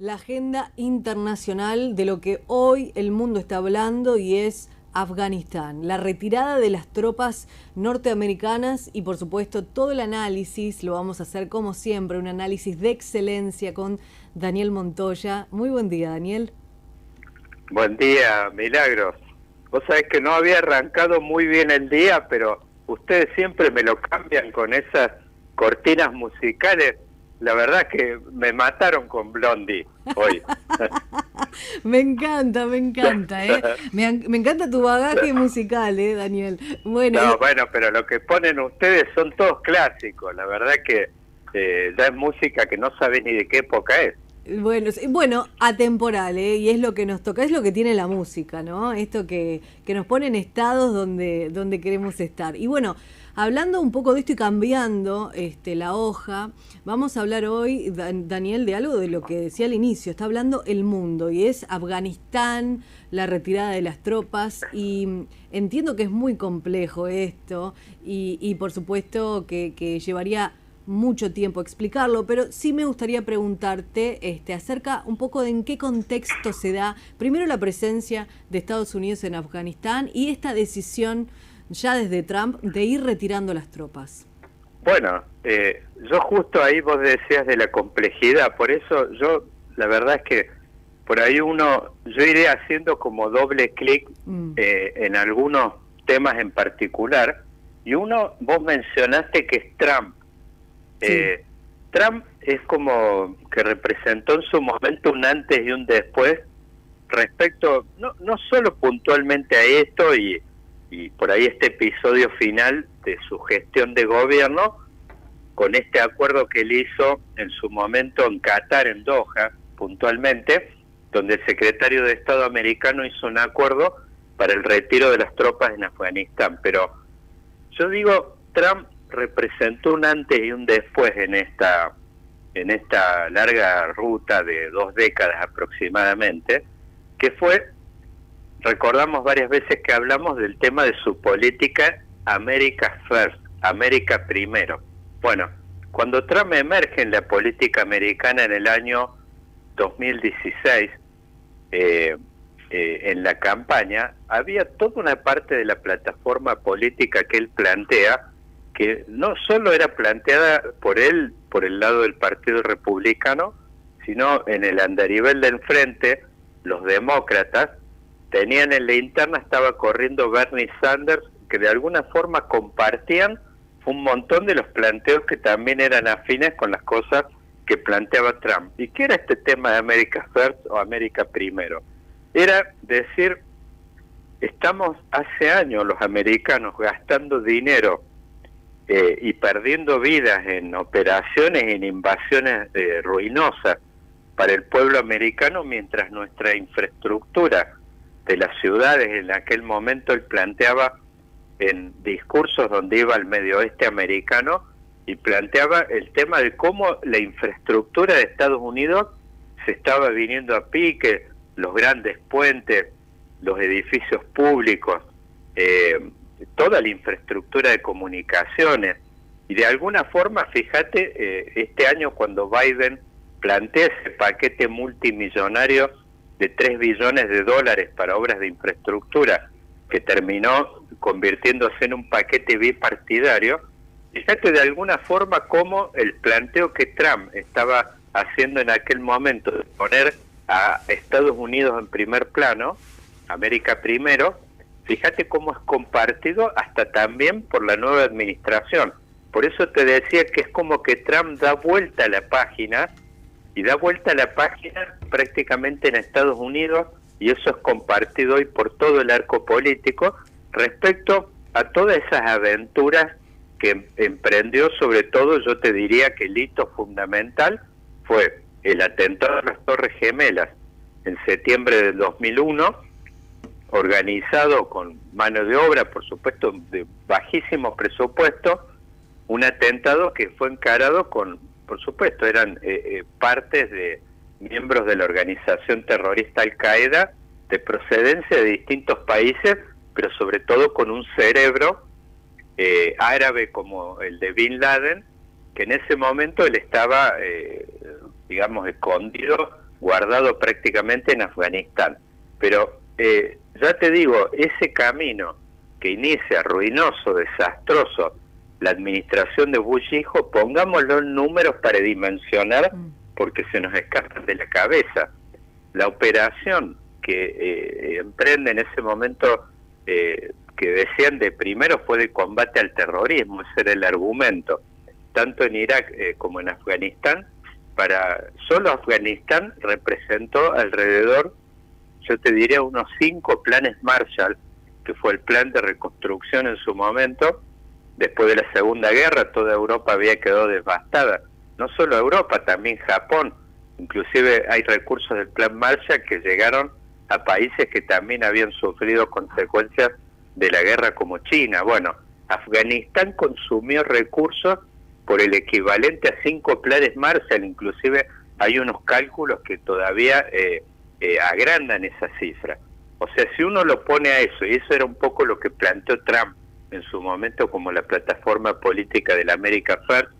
la agenda internacional de lo que hoy el mundo está hablando y es Afganistán, la retirada de las tropas norteamericanas y por supuesto todo el análisis lo vamos a hacer como siempre, un análisis de excelencia con Daniel Montoya. Muy buen día, Daniel. Buen día, Milagros. Vos sabés que no había arrancado muy bien el día, pero ustedes siempre me lo cambian con esas cortinas musicales. La verdad que me mataron con Blondie hoy. Me encanta, me encanta, ¿eh? Me encanta tu bagaje musical, Daniel. Bueno, No, bueno, pero lo que ponen ustedes son todos clásicos. La verdad que ya es música que no sabés ni de qué época es. bueno, atemporal, y es lo que nos toca, es lo que tiene la música, ¿no? Esto que nos pone en estados donde queremos estar. Y bueno, hablando un poco de esto y cambiando la hoja, vamos a hablar hoy, Daniel, de algo de lo que decía al inicio, está hablando el mundo, y es Afganistán, la retirada de las tropas, y entiendo que es muy complejo esto, y por supuesto que llevaría mucho tiempo explicarlo, pero sí me gustaría preguntarte acerca un poco de en qué contexto se da primero la presencia de Estados Unidos en Afganistán y esta decisión ya desde Trump de ir retirando las tropas. Bueno, yo justo ahí vos decías de la complejidad, por eso la verdad es que por ahí yo iré haciendo como doble clic en algunos temas en particular, y vos mencionaste que es Trump. Sí. Trump es como que representó en su momento un antes y un después respecto, no solo puntualmente a esto y por ahí este episodio final de su gestión de gobierno, con este acuerdo que él hizo en su momento en Qatar, en Doha, puntualmente, donde el secretario de Estado americano hizo un acuerdo para el retiro de las tropas en Afganistán. Pero yo digo, Trump representó un antes y un después en esta larga ruta de 2 décadas aproximadamente, que fue, recordamos varias veces que hablamos del tema de su política America First, América primero. Bueno, cuando Trump emerge en la política americana en el año 2016, en la campaña, había toda una parte de la plataforma política que él plantea, que no solo era planteada por él, por el lado del Partido Republicano, sino en el andarivel de enfrente, los demócratas, tenían en la interna, estaba corriendo Bernie Sanders, que de alguna forma compartían un montón de los planteos que también eran afines con las cosas que planteaba Trump. ¿Y qué era este tema de America First o América Primero? Era decir, estamos hace años los americanos gastando dinero y perdiendo vidas en operaciones, en invasiones ruinosas para el pueblo americano, mientras nuestra infraestructura de las ciudades, en aquel momento él planteaba en discursos donde iba al medio oeste americano y planteaba el tema de cómo la infraestructura de Estados Unidos se estaba viniendo a pique, los grandes puentes, los edificios públicos, toda la infraestructura de comunicaciones. Y de alguna forma, fíjate, este año cuando Biden plantea ese paquete multimillonario de 3 billones de dólares para obras de infraestructura, que terminó convirtiéndose en un paquete bipartidario, fíjate de alguna forma cómo el planteo que Trump estaba haciendo en aquel momento de poner a Estados Unidos en primer plano, América primero, fíjate cómo es compartido hasta también por la nueva administración. Por eso te decía que es como que Trump da vuelta a la página, y da vuelta a la página prácticamente en Estados Unidos, y eso es compartido hoy por todo el arco político respecto a todas esas aventuras que emprendió. Sobre todo yo te diría que el hito fundamental fue el atentado a las Torres Gemelas en septiembre del 2001, organizado con mano de obra, por supuesto, de bajísimo presupuesto, un atentado que fue encarado con, por supuesto, eran partes de miembros de la organización terrorista Al-Qaeda de procedencia de distintos países, pero sobre todo con un cerebro árabe como el de Bin Laden, que en ese momento él estaba, digamos, escondido guardado prácticamente en Afganistán. Pero ya te digo, ese camino que inicia ruinoso, desastroso, la administración de Bush hijo, pongámoslo en números para dimensionar, porque se nos escapan de la cabeza. La operación que emprende en ese momento, que decían de primero, fue de combate al terrorismo, ese era el argumento, tanto en Irak como en Afganistán. Para solo Afganistán representó alrededor, yo te diría, unos 5 planes Marshall, que fue el plan de reconstrucción en su momento. Después de la Segunda Guerra, toda Europa había quedado devastada. No solo Europa, también Japón. Inclusive hay recursos del plan Marshall que llegaron a países que también habían sufrido consecuencias de la guerra, como China. Bueno, Afganistán consumió recursos por el equivalente a 5 planes Marshall. Inclusive hay unos cálculos que todavía agrandan esa cifra. O sea, si uno lo pone a eso, y eso era un poco lo que planteó Trump en su momento como la plataforma política del America First,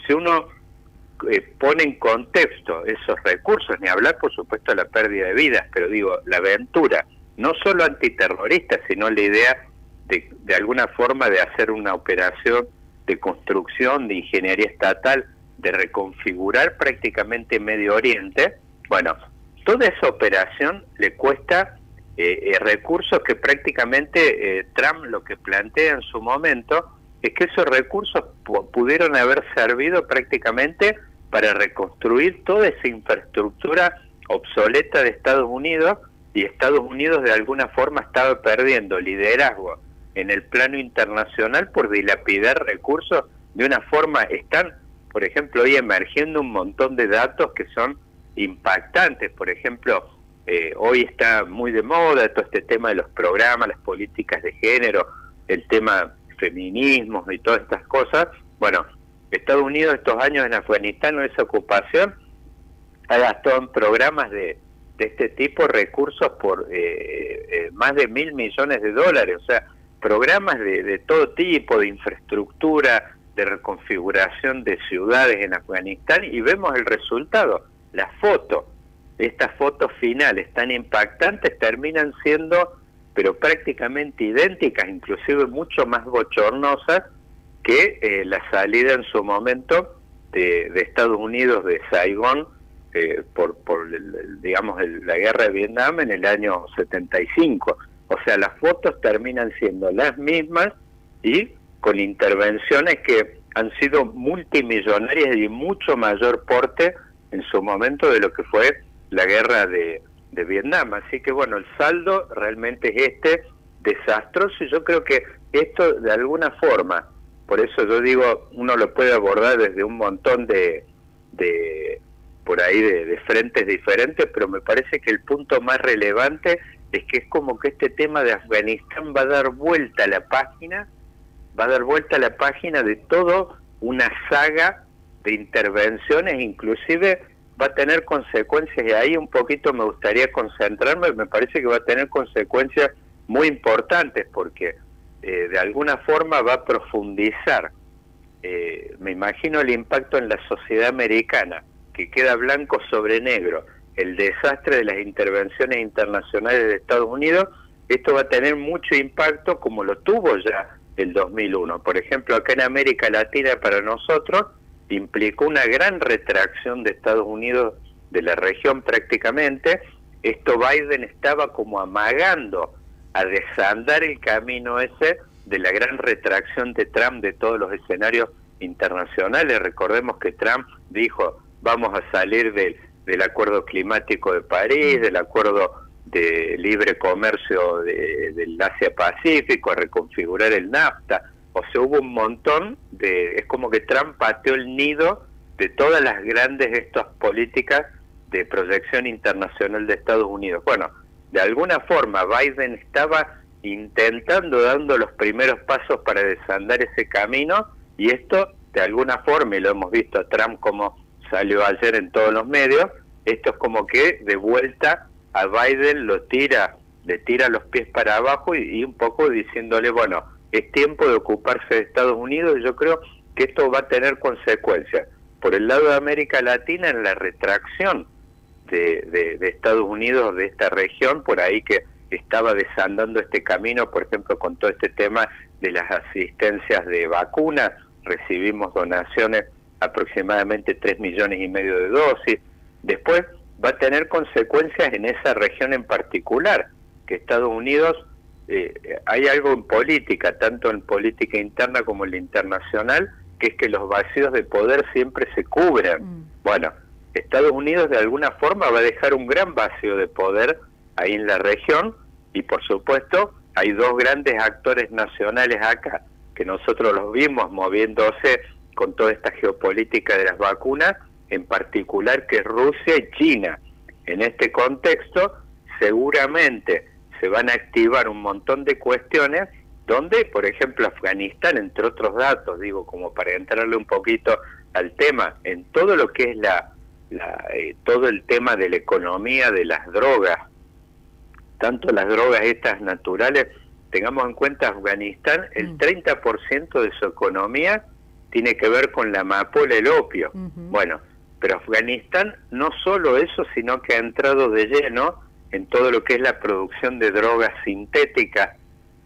si uno pone en contexto esos recursos, ni hablar por supuesto de la pérdida de vidas, pero digo, la aventura, no solo antiterrorista, sino la idea de alguna forma de hacer una operación de construcción, de ingeniería estatal, de reconfigurar prácticamente Medio Oriente. Bueno, toda esa operación le cuesta recursos que prácticamente Trump lo que plantea en su momento es que esos recursos pudieron haber servido prácticamente para reconstruir toda esa infraestructura obsoleta de Estados Unidos, y Estados Unidos de alguna forma estaba perdiendo liderazgo en el plano internacional por dilapidar recursos de una forma. Están, por ejemplo, hoy emergiendo un montón de datos que son impactantes. Por ejemplo, hoy está muy de moda todo este tema de los programas, las políticas de género, el tema feminismo y todas estas cosas. Bueno, Estados Unidos estos años en Afganistán, en esa ocupación, ha gastado en programas de este tipo recursos por más de $1.000 millones. O sea, programas de todo tipo, de infraestructura, de reconfiguración de ciudades en Afganistán, y vemos el resultado. Las fotos, estas fotos finales tan impactantes terminan siendo, pero prácticamente idénticas, inclusive mucho más bochornosas que la salida en su momento de Estados Unidos de Saigón por digamos, la guerra de Vietnam en el año 75. O sea, las fotos terminan siendo las mismas y con intervenciones que han sido multimillonarias y mucho mayor porte en su momento de lo que fue la guerra de Vietnam. Así que bueno, el saldo realmente es desastroso, y yo creo que esto de alguna forma, por eso yo digo, uno lo puede abordar desde un montón de frentes diferentes, pero me parece que el punto más relevante es que es como que este tema de Afganistán va a dar vuelta a la página, de todo una saga de intervenciones, inclusive va a tener consecuencias, y ahí un poquito me gustaría concentrarme. Me parece que va a tener consecuencias muy importantes, porque de alguna forma va a profundizar, me imagino, el impacto en la sociedad americana, que queda blanco sobre negro el desastre de las intervenciones internacionales de Estados Unidos. Esto va a tener mucho impacto, como lo tuvo ya el 2001. Por ejemplo, acá en América Latina, para nosotros, implicó una gran retracción de Estados Unidos de la región prácticamente. Esto Biden estaba como amagando a desandar el camino ese de la gran retracción de Trump de todos los escenarios internacionales. Recordemos que Trump dijo, vamos a salir del acuerdo climático de París, del acuerdo de libre comercio del Asia-Pacífico, a reconfigurar el NAFTA. O sea, hubo un montón es como que Trump pateó el nido de todas las grandes políticas de proyección internacional de Estados Unidos. Bueno, de alguna forma Biden estaba intentando, dando los primeros pasos para desandar ese camino, y esto de alguna forma, y lo hemos visto a Trump como salió ayer en todos los medios, esto es como que de vuelta a Biden le tira los pies para abajo, y un poco diciéndole, bueno, es tiempo de ocuparse de Estados Unidos. Y yo creo que esto va a tener consecuencias por el lado de América Latina en la retracción de Estados Unidos, de esta región, por ahí que estaba desandando este camino, por ejemplo, con todo este tema de las asistencias de vacunas. Recibimos donaciones aproximadamente 3,5 millones de dosis. Después va a tener consecuencias en esa región en particular, que Estados Unidos, hay algo en política, tanto en política interna como en la internacional, que es que los vacíos de poder siempre se cubren. Bueno, Estados Unidos de alguna forma va a dejar un gran vacío de poder ahí en la región, y por supuesto hay dos grandes actores nacionales acá, que nosotros los vimos moviéndose con toda esta geopolítica de las vacunas, en particular que es Rusia y China. En este contexto seguramente se van a activar un montón de cuestiones donde, por ejemplo, Afganistán, entre otros datos, digo, como para entrarle un poquito al tema, en todo lo que es todo el tema de la economía de las drogas, tanto las drogas estas naturales, tengamos en cuenta Afganistán, el 30% de su economía tiene que ver con la amapola, el opio. Bueno, pero Afganistán no solo eso, sino que ha entrado de lleno en todo lo que es la producción de drogas sintéticas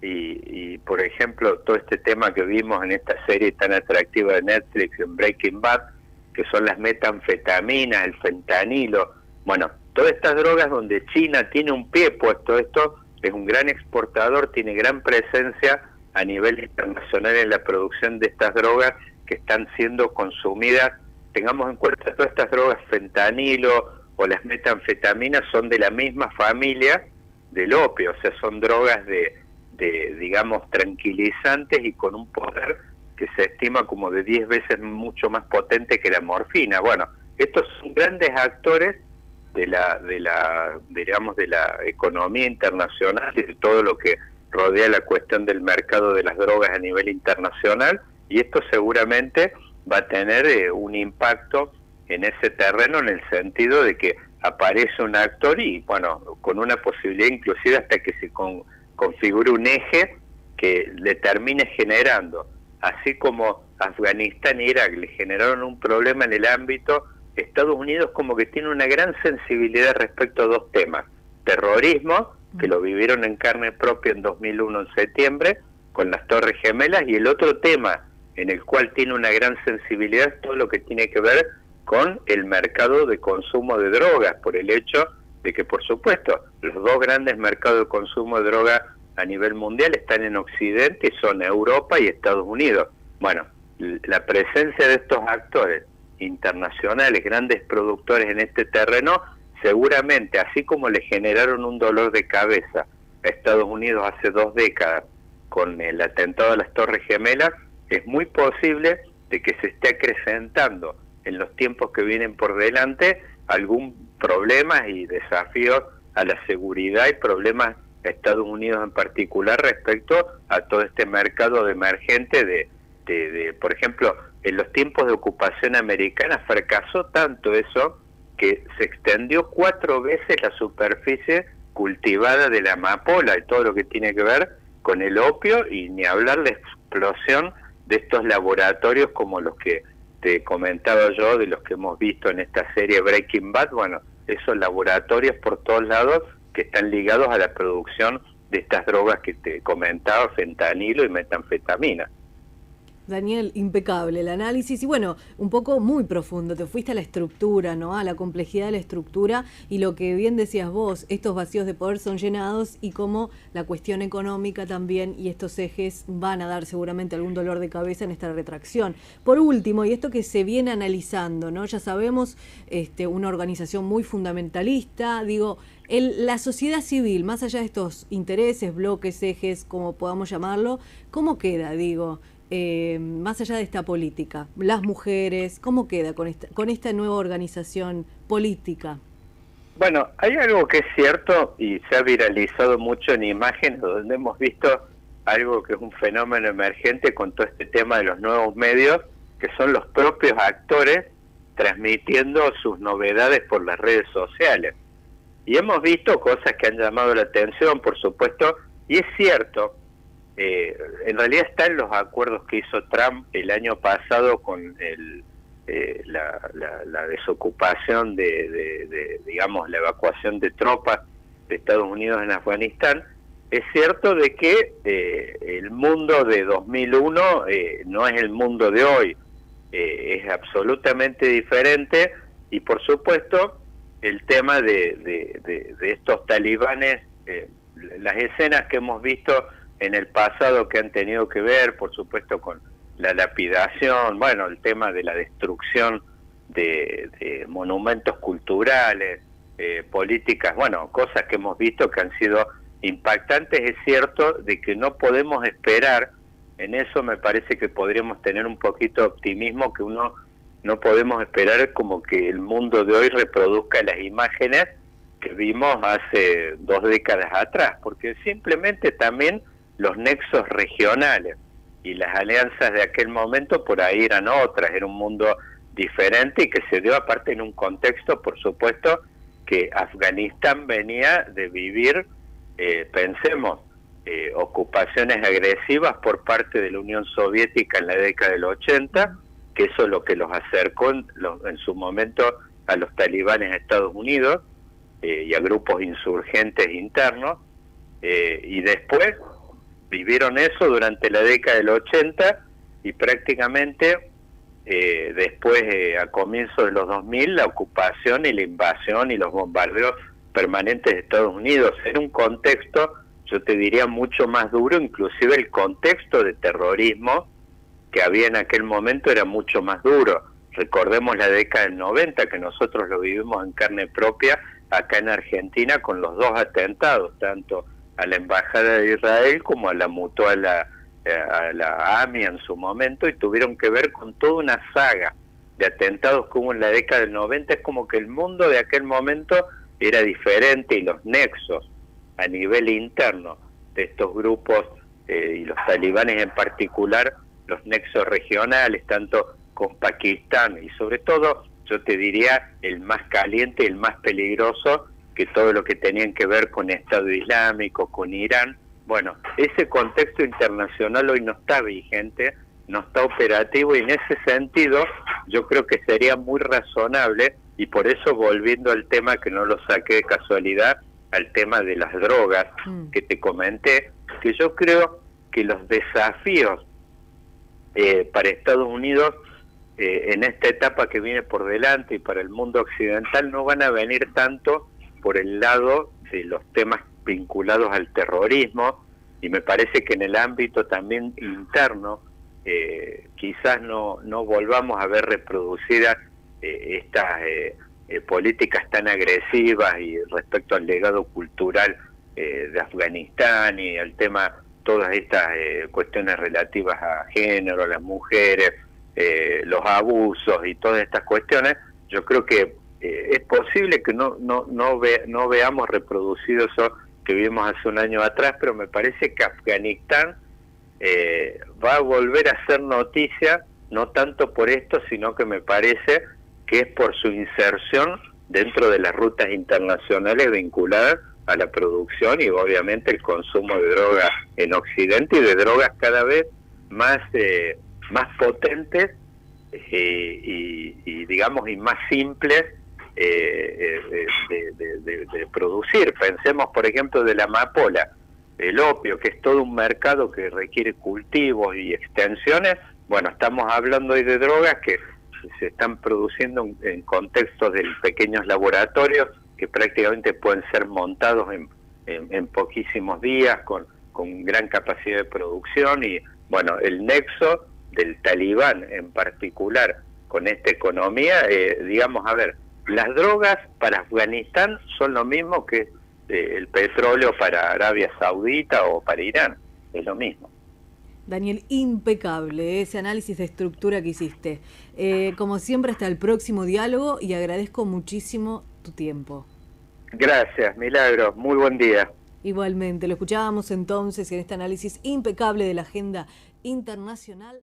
y por ejemplo, todo este tema que vimos en esta serie tan atractiva de Netflix, en Breaking Bad, que son las metanfetaminas, el fentanilo. Bueno, todas estas drogas donde China tiene un pie puesto, esto es un gran exportador, tiene gran presencia a nivel internacional en la producción de estas drogas que están siendo consumidas. Tengamos en cuenta, todas estas drogas, fentanilo o las metanfetaminas, son de la misma familia del opio, o sea, son drogas de digamos, tranquilizantes y con un poder que se estima como de 10 veces mucho más potente que la morfina. Bueno, estos son grandes actores de la economía internacional y de todo lo que rodea la cuestión del mercado de las drogas a nivel internacional, y esto seguramente va a tener un impacto en ese terreno, en el sentido de que aparece un actor y, bueno, con una posibilidad inclusive hasta que se configure un eje que le termine generando, así como Afganistán e Irak le generaron un problema en el ámbito, Estados Unidos como que tiene una gran sensibilidad respecto a dos temas: terrorismo, que lo vivieron en carne propia en 2001 en septiembre, con las Torres Gemelas, y el otro tema en el cual tiene una gran sensibilidad es todo lo que tiene que ver con el mercado de consumo de drogas, por el hecho de que, por supuesto, los dos grandes mercados de consumo de drogas a nivel mundial están en Occidente, y son Europa y Estados Unidos. Bueno, la presencia de estos actores internacionales, grandes productores en este terreno, seguramente, así como le generaron un dolor de cabeza a Estados Unidos hace 2 décadas con el atentado a las Torres Gemelas, es muy posible de que se esté acrecentando en los tiempos que vienen por delante algún problema y desafíos a la seguridad y problemas a Estados Unidos en particular respecto a todo este mercado emergente de por ejemplo, en los tiempos de ocupación americana fracasó tanto eso que se extendió 4 veces la superficie cultivada de la amapola y todo lo que tiene que ver con el opio, y ni hablar la explosión de estos laboratorios como los que te comentaba yo, de los que hemos visto en esta serie Breaking Bad. Bueno, esos laboratorios por todos lados que están ligados a la producción de estas drogas que te comentaba, fentanilo y metanfetamina. Daniel, impecable el análisis y bueno, un poco muy profundo, te fuiste a la estructura, ¿no? A la complejidad de la estructura, y lo que bien decías vos, estos vacíos de poder son llenados, y cómo la cuestión económica también y estos ejes van a dar seguramente algún dolor de cabeza en esta retracción. Por último, y esto que se viene analizando, ¿no? Ya sabemos, una organización muy fundamentalista, digo, la sociedad civil, más allá de estos intereses, bloques, ejes, como podamos llamarlo, ¿cómo queda, digo? Más allá de esta política, las mujeres, ¿cómo queda con esta nueva organización política? Bueno, hay algo que es cierto y se ha viralizado mucho en imágenes, donde hemos visto algo que es un fenómeno emergente con todo este tema de los nuevos medios, que son los propios actores transmitiendo sus novedades por las redes sociales. Y hemos visto cosas que han llamado la atención, por supuesto, y es cierto. En realidad están los acuerdos que hizo Trump el año pasado con la desocupación digamos, la evacuación de tropas de Estados Unidos en Afganistán. Es cierto de que el mundo de 2001 no es el mundo de hoy, es absolutamente diferente, y por supuesto el tema de estos talibanes, las escenas que hemos visto en el pasado que han tenido que ver, por supuesto, con la lapidación, bueno, el tema de la destrucción de monumentos culturales, políticas, bueno, cosas que hemos visto que han sido impactantes. Es cierto de que no podemos esperar, en eso me parece que podríamos tener un poquito de optimismo, que no podemos esperar como que el mundo de hoy reproduzca las imágenes que vimos hace 2 décadas atrás, porque simplemente también los nexos regionales y las alianzas de aquel momento por ahí eran otras, era un mundo diferente y que se dio aparte en un contexto, por supuesto, que Afganistán venía de vivir, pensemos, ocupaciones agresivas por parte de la Unión Soviética en la década del 80, que eso es lo que los acercó en su momento a los talibanes a Estados Unidos y a grupos insurgentes internos, y después vivieron eso durante la década del 80 y prácticamente después, a comienzos de los 2000, la ocupación y la invasión y los bombardeos permanentes de Estados Unidos. Era un contexto, yo te diría, mucho más duro, inclusive el contexto de terrorismo que había en aquel momento era mucho más duro. Recordemos la década del 90, que nosotros lo vivimos en carne propia acá en Argentina con los 2 atentados, tanto a la Embajada de Israel como a la Mutual, a la AMI en su momento, y tuvieron que ver con toda una saga de atentados que hubo en la década del 90. Es como que el mundo de aquel momento era diferente, y los nexos a nivel interno de estos grupos y los talibanes en particular, los nexos regionales, tanto con Pakistán y sobre todo, yo te diría, el más caliente y el más peligroso, que todo lo que tenían que ver con Estado Islámico, con Irán. Bueno, ese contexto internacional hoy no está vigente, no está operativo, y en ese sentido yo creo que sería muy razonable, y por eso, volviendo al tema que no lo saqué de casualidad, al tema de las drogas que te comenté, que yo creo que los desafíos para Estados Unidos en esta etapa que viene por delante y para el mundo occidental no van a venir tanto por el lado de los temas vinculados al terrorismo, y me parece que en el ámbito también interno quizás no volvamos a ver reproducidas estas políticas tan agresivas y respecto al legado cultural de Afganistán y al tema, todas estas cuestiones relativas a género, a las mujeres, los abusos y todas estas cuestiones. Yo creo que es posible que no veamos reproducido eso que vimos hace un año atrás, pero me parece que Afganistán va a volver a ser noticia, no tanto por esto, sino que me parece que es por su inserción dentro de las rutas internacionales vinculadas a la producción y obviamente el consumo de drogas en Occidente, y de drogas cada vez más potentes y digamos y más simples de producir. Pensemos, por ejemplo, de la amapola, el opio, que es todo un mercado que requiere cultivos y extensiones. Bueno, estamos hablando hoy de drogas que se están produciendo en contextos de pequeños laboratorios que prácticamente pueden ser montados en poquísimos días con gran capacidad de producción. Y bueno, el nexo del talibán en particular con esta economía, digamos, a ver, las drogas para Afganistán son lo mismo que el petróleo para Arabia Saudita o para Irán, es lo mismo. Daniel, impecable ese análisis de estructura que hiciste. Como siempre, hasta el próximo diálogo, y agradezco muchísimo tu tiempo. Gracias, Milagros. Muy buen día. Igualmente, lo escuchábamos entonces en este análisis impecable de la agenda internacional.